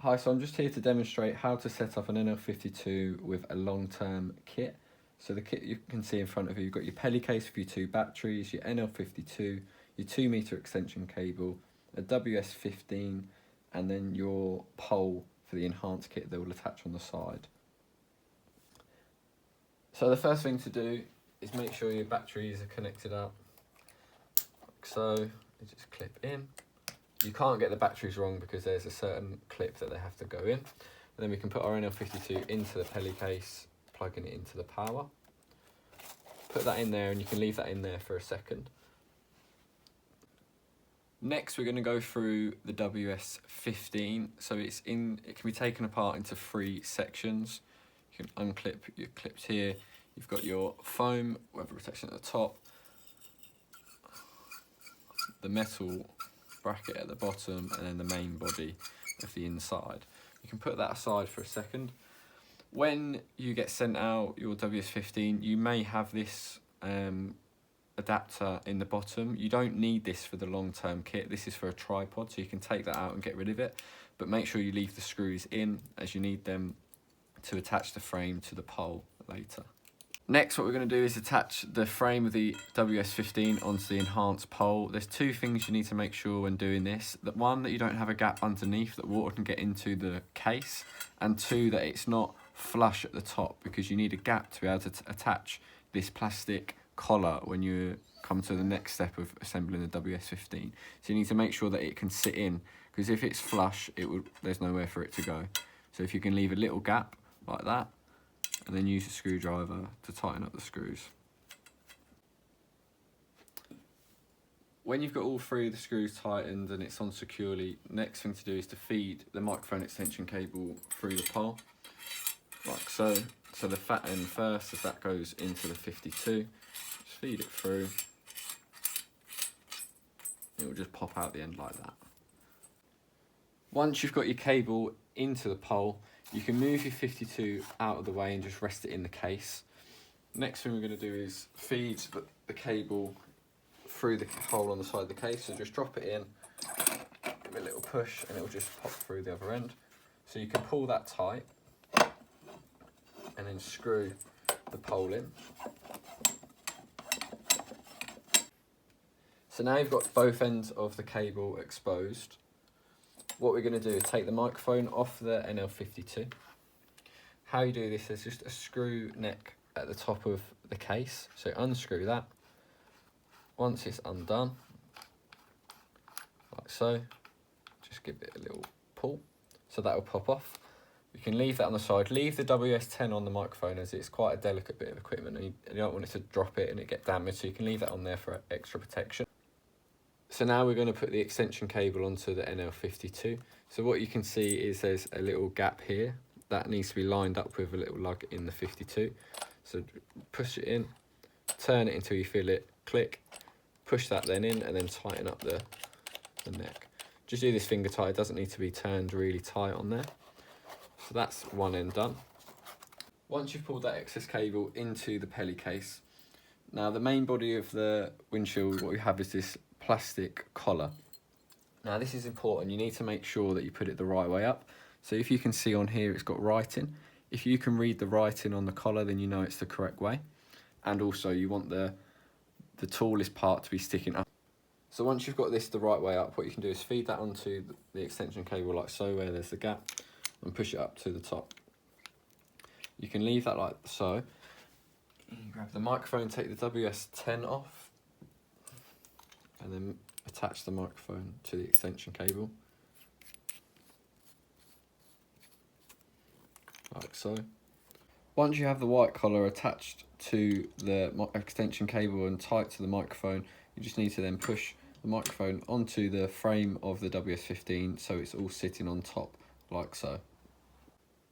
Hi, so I'm just here to demonstrate how to set up an NL-52 with a long-term kit. So the kit you can see in front of you, you've got your Pelly case for your 2 batteries, your NL-52, your 2-meter extension cable, a WS-15, and then your pole for the enhanced kit that will attach on the side. So the first thing to do is make sure your batteries are connected up. Like so, you just clip in. You can't get the batteries wrong because there's a certain clip that they have to go in. And then we can put our NL-52 into the Pelly case, plugging it into the power. Put that in there and you can leave that in there for a second. Next we're going to go through the WS-15. So it can be taken apart into 3 sections. You can unclip your clips here. You've got your foam, weather protection at the top, the metal bracket at the bottom, and then the main body of the inside. You can put that aside for a second. When you get sent out your WS-15, you may have this adapter in the bottom. You don't need this for the long-term kit. This is for a tripod, so you can take that out and get rid of it, but make sure you leave the screws in as you need them to attach the frame to the pole later. Next, what we're going to do is attach the frame of the WS-15 onto the enhanced pole. There's 2 things you need to make sure when doing this. That 1, that you don't have a gap underneath that water can get into the case, and 2, that it's not flush at the top, because you need a gap to be able to attach this plastic collar when you come to the next step of assembling the WS-15. So you need to make sure that it can sit in, because if it's flush, there's nowhere for it to go. So if you can leave a little gap like that, and then use a screwdriver to tighten up the screws. When you've got all 3 of the screws tightened and it's on securely, next thing to do is to feed the microphone extension cable through the pole, like so. So the fat end first, as that goes into the 52, just feed it through. It will just pop out the end like that. Once you've got your cable into the pole, you can move your 52 out of the way and just rest it in the case. Next thing we're going to do is feed the cable through the hole on the side of the case. So just drop it in, give it a little push, and it will just pop through the other end. So you can pull that tight and then screw the pole in. So now you've got both ends of the cable exposed. What we're going to do is take the microphone off the NL-52. How you do this is just a screw neck at the top of the case. So unscrew that. Once it's undone, like so, just give it a little pull. So that will pop off. You can leave that on the side. Leave the WS-10 on the microphone, as it's quite a delicate bit of equipment and you don't want it to drop it and it get damaged. So you can leave that on there for extra protection. So now we're going to put the extension cable onto the NL-52. So what you can see is there's a little gap here that needs to be lined up with a little lug in the 52. So push it in, turn it until you feel it click, push that then in, and then tighten up the neck. Just do this finger tight, it doesn't need to be turned really tight on there. So that's one end done. Once you've pulled that excess cable into the Pelly case, now the main body of the windshield, what we have is this plastic collar. Now this is important, you need to make sure that you put it the right way up. So if you can see on here it's got writing. If you can read the writing on the collar, then you know it's the correct way. And also you want the tallest part to be sticking up. So once you've got this the right way up, what you can do is feed that onto the extension cable like so, where there's the gap, and push it up to the top. You can leave that like so. You grab the microphone, take the WS-10 off, and then attach the microphone to the extension cable, like so. Once you have the white collar attached to the extension cable and tight to the microphone, you just need to then push the microphone onto the frame of the WS-15 so it's all sitting on top, like so.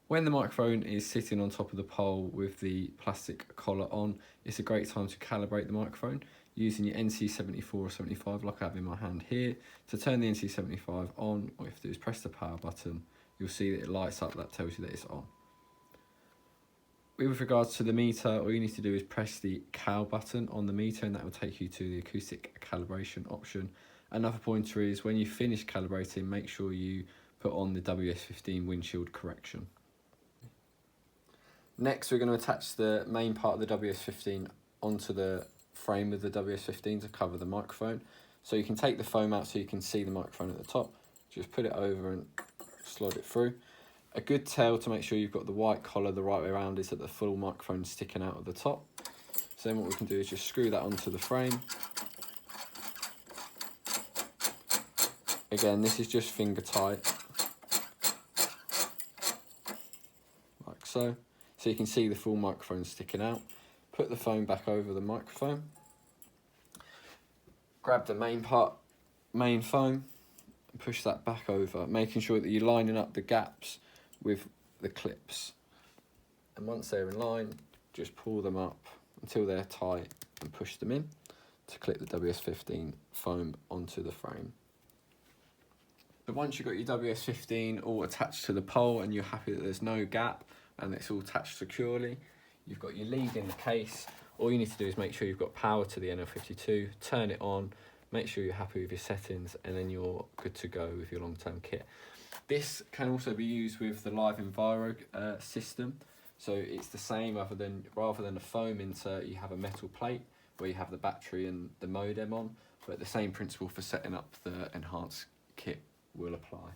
When the microphone is sitting on top of the pole with the plastic collar on, it's a great time to calibrate the microphone using your NC74 or 75 like I have in my hand here. To turn the NC75 on, all you have to do is press the power button. You'll see that it lights up, that tells you that it's on. With regards to the meter, all you need to do is press the cal button on the meter and that will take you to the acoustic calibration option. Another pointer is when you finish calibrating, make sure you put on the WS-15 windshield correction. Next, we're going to attach the main part of the WS-15 onto the frame of the WS-15 to cover the microphone. So you can take the foam out so you can see the microphone at the top. Just put it over and slide it through. A good tell to make sure you've got the white collar the right way around is that the full microphone is sticking out of the top. So then what we can do is just screw that onto the frame. Again, this is just finger tight, like so. So you can see the full microphone sticking out. Put the foam back over the microphone. Grab the main foam and push that back over, making sure that you're lining up the gaps with the clips. And once they're in line, just pull them up until they're tight and push them in to clip the WS-15 foam onto the frame. So once you've got your WS-15 all attached to the pole and you're happy that there's no gap and it's all attached securely, you've got your lead in the case. All you need to do is make sure you've got power to the NL-52, turn it on, make sure you're happy with your settings, and then you're good to go with your long-term kit. This can also be used with the Live Enviro system. So it's the same, rather than a foam insert, you have a metal plate where you have the battery and the modem on, but the same principle for setting up the enhanced kit will apply.